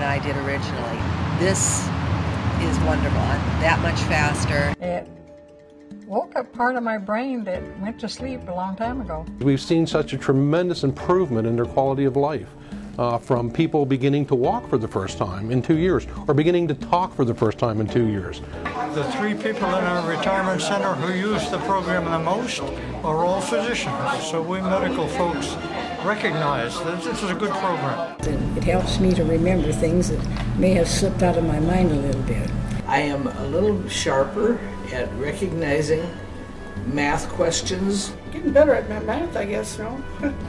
than I did originally. This is wonderful. I'm that much faster. It woke up part of my brain that went to sleep a long time ago. We've seen such a tremendous improvement in their quality of life. From people beginning to walk for the first time in 2 years, or beginning to talk for the first time in 2 years. The 3 people in our retirement center who use the program the most are all physicians. So we medical folks recognize that this is a good program. It helps me to remember things that may have slipped out of my mind a little bit. I am a little sharper at recognizing math questions. Getting better at math, I guess, no?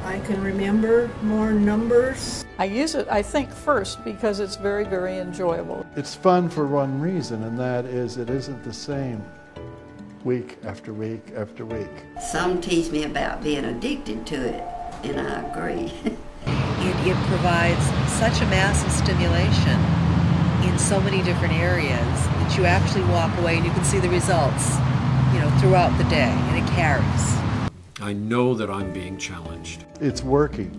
I can remember more numbers. I use it, I think, first because it's very, very enjoyable. It's fun for one reason, and that is it isn't the same week after week after week. Some tease me about being addicted to it, and I agree. It provides such a massive stimulation in so many different areas that you actually walk away and you can see the results, throughout the day, and it carries. I know that I'm being challenged. It's working.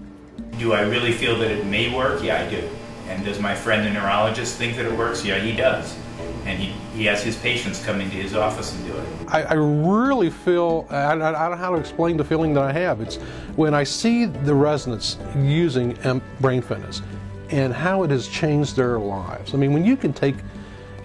Do I really feel that it may work? Yeah, I do. And does my friend the neurologist think that it works? Yeah, he does. And he has his patients come into his office and do it. I really feel, I don't know how to explain the feeling that I have. It's when I see the residents using Brain Fitness and how it has changed their lives. I mean, when you can take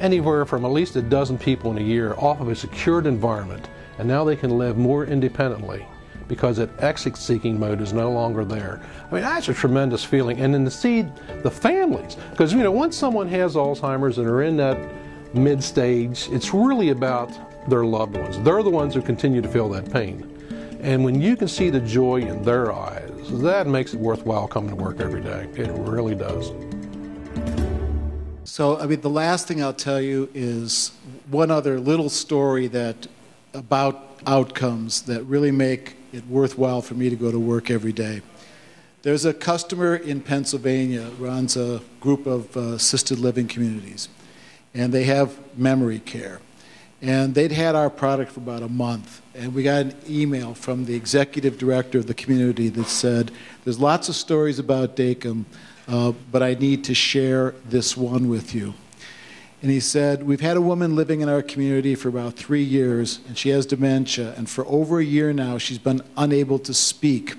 anywhere from at least a dozen people in a year off of a secured environment, and now they can live more independently because that exit-seeking mode is no longer there. I mean, that's a tremendous feeling. And then to see the families, because once someone has Alzheimer's and are in that mid-stage, it's really about their loved ones. They're the ones who continue to feel that pain. And when you can see the joy in their eyes, that makes it worthwhile coming to work every day. It really does. So, the last thing I'll tell you is one other little story about outcomes that really make it worthwhile for me to go to work every day. There's a customer in Pennsylvania, runs a group of assisted living communities, and they have memory care. And they'd had our product for about a month, and we got an email from the executive director of the community that said, there's lots of stories about Dakim, but I need to share this one with you. And he said, we've had a woman living in our community for about 3 years, and she has dementia, and for over a year now she's been unable to speak.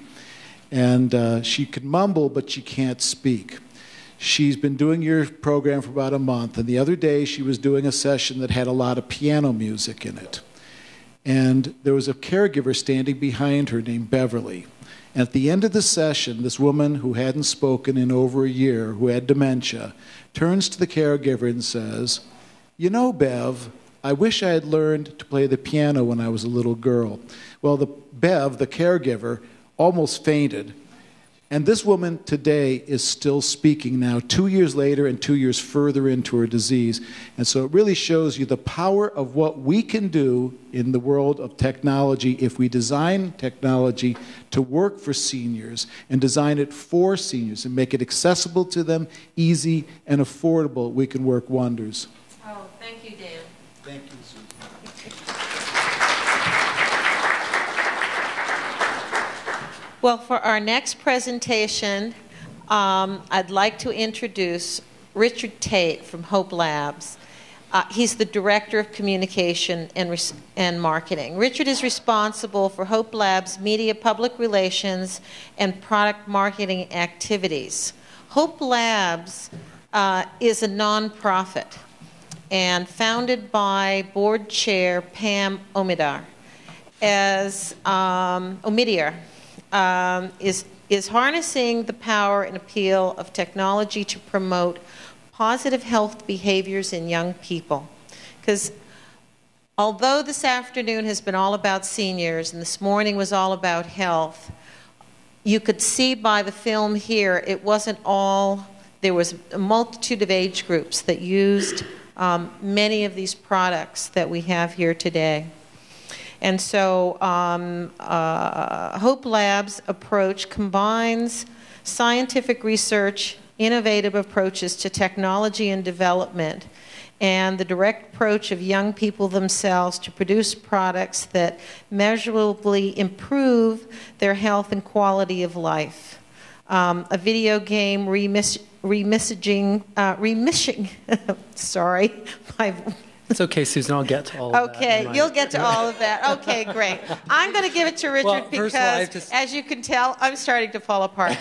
And she can mumble, but she can't speak. She's been doing your program for about a month, and the other day she was doing a session that had a lot of piano music in it. And there was a caregiver standing behind her named Beverly. And at the end of the session, this woman who hadn't spoken in over a year, who had dementia, turns to the caregiver and says, Bev, I wish I had learned to play the piano when I was a little girl. Well, Bev, the caregiver, almost fainted. And this woman today is still speaking now, 2 years later and 2 years further into her disease. And so it really shows you the power of what we can do in the world of technology if we design technology to work for seniors and design it for seniors and make it accessible to them, easy and affordable. We can work wonders. Oh, thank you, Dan. Thank you, Susan. Well, for our next presentation, I'd like to introduce Richard Tate from HopeLabs. He's the Director of Communication and Marketing. Richard is responsible for HopeLabs' media, public relations, and product marketing activities. HopeLabs is a nonprofit and founded by board chair Pam Omidyar. Is harnessing the power and appeal of technology to promote positive health behaviors in young people. Because although this afternoon has been all about seniors and this morning was all about health, you could see by the film here it wasn't all, there was a multitude of age groups that used many of these products that we have here today. And so HopeLabs' approach combines scientific research, innovative approaches to technology and development, and the direct approach of young people themselves to produce products that measurably improve their health and quality of life. A video game remissing, sorry, It's okay, Susan. I'll get to all of that. Okay, you'll get to all of that. Okay, great. I'm going to give it to Richard because, as you can tell, I'm starting to fall apart.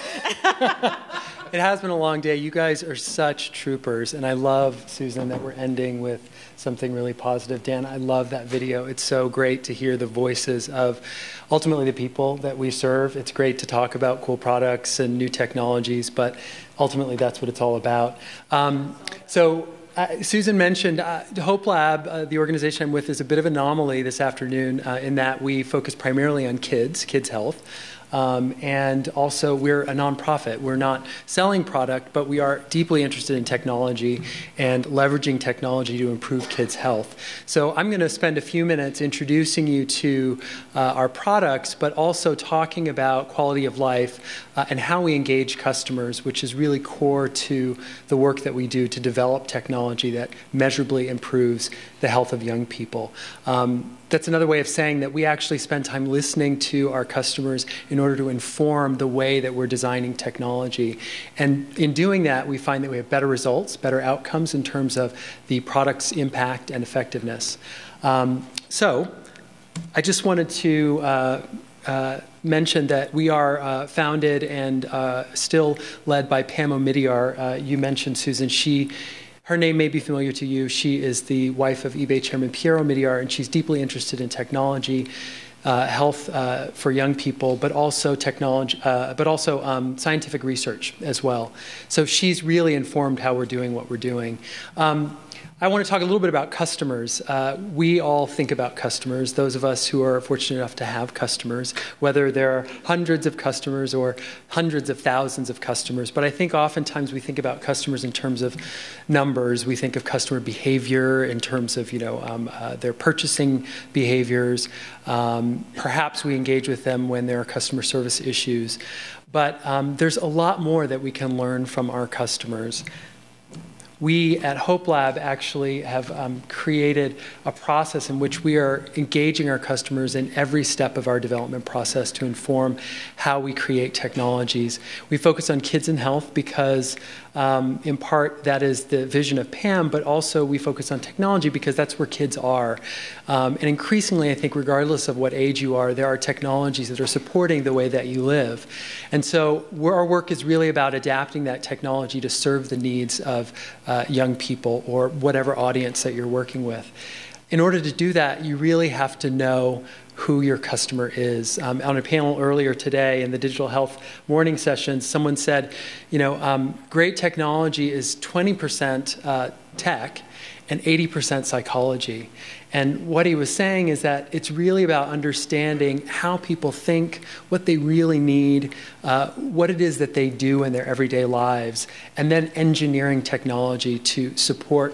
It has been a long day. You guys are such troopers, and I love, Susan, that we're ending with something really positive. Dan, I love that video. It's so great to hear the voices of ultimately the people that we serve. It's great to talk about cool products and new technologies, but ultimately that's what it's all about. Susan mentioned HopeLab, the organization I'm with, is a bit of an anomaly this afternoon in that we focus primarily on kids health. And also, we're a nonprofit. We're not selling product, but we are deeply interested in technology and leveraging technology to improve kids' health. So I'm going to spend a few minutes introducing you to our products, but also talking about quality of life and how we engage customers, which is really core to the work that we do to develop technology that measurably improves the health of young people. That's another way of saying that we actually spend time listening to our customers in order to inform the way that we're designing technology. And in doing that, we find that we have better results, better outcomes in terms of the product's impact and effectiveness. So I just wanted to mention that we are founded and still led by Pam Omidyar. You mentioned, Susan, her name may be familiar to you. She is the wife of eBay chairman Pierre Omidyar, and she's deeply interested in technology, health for young people, but also scientific research as well. So she's really informed how we're doing what we're doing. I want to talk a little bit about customers. We all think about customers, those of us who are fortunate enough to have customers, whether there are hundreds of customers or hundreds of thousands of customers. But I think oftentimes we think about customers in terms of numbers. We think of customer behavior in terms of their purchasing behaviors. Perhaps we engage with them when there are customer service issues. But there's a lot more that we can learn from our customers. We at HopeLab actually have created a process in which we are engaging our customers in every step of our development process to inform how we create technologies. We focus on kids and health because in part that is the vision of Pam, but also we focus on technology because that's where kids are. And increasingly, I think regardless of what age you are, there are technologies that are supporting the way that you live. And so our work is really about adapting that technology to serve the needs of young people or whatever audience that you're working with. In order to do that, you really have to know who your customer is. On a panel earlier today in the digital health morning session, someone said, great technology is 20% tech and 80% psychology. And what he was saying is that it's really about understanding how people think, what they really need, what it is that they do in their everyday lives, and then engineering technology to support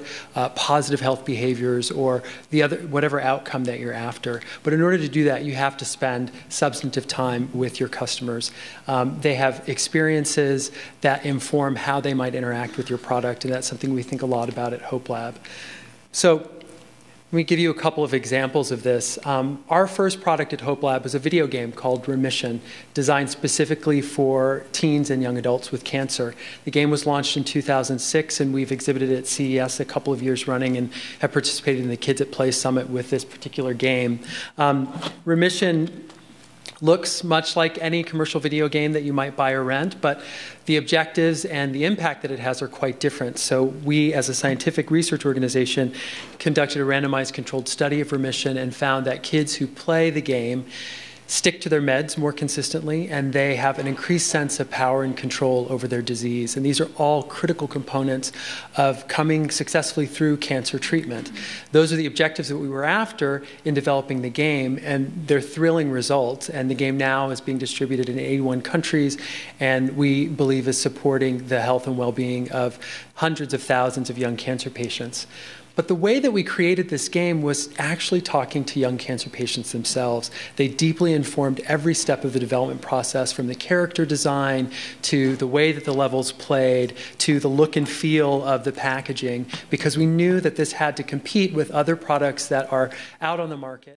positive health behaviors or whatever outcome that you're after. But in order to do that, you have to spend substantive time with your customers. They have experiences that inform how they might interact with your product, and that's something we think a lot about at HopeLab. So let me give you a couple of examples of this. Our first product at HopeLab was a video game called Remission, designed specifically for teens and young adults with cancer. The game was launched in 2006, and we've exhibited at CES a couple of years running and have participated in the Kids at Play Summit with this particular game. Remission looks much like any commercial video game that you might buy or rent, but the objectives and the impact that it has are quite different. So we, as a scientific research organization, conducted a randomized controlled study of Remission and found that kids who play the game stick to their meds more consistently, and they have an increased sense of power and control over their disease. And these are all critical components of coming successfully through cancer treatment. Those are the objectives that we were after in developing the game, and they're thrilling results. And the game now is being distributed in 81 countries, and we believe is supporting the health and well-being of hundreds of thousands of young cancer patients. But the way that we created this game was actually talking to young cancer patients themselves. They deeply informed every step of the development process, from the character design to the way that the levels played to the look and feel of the packaging, because we knew that this had to compete with other products that are out on the market.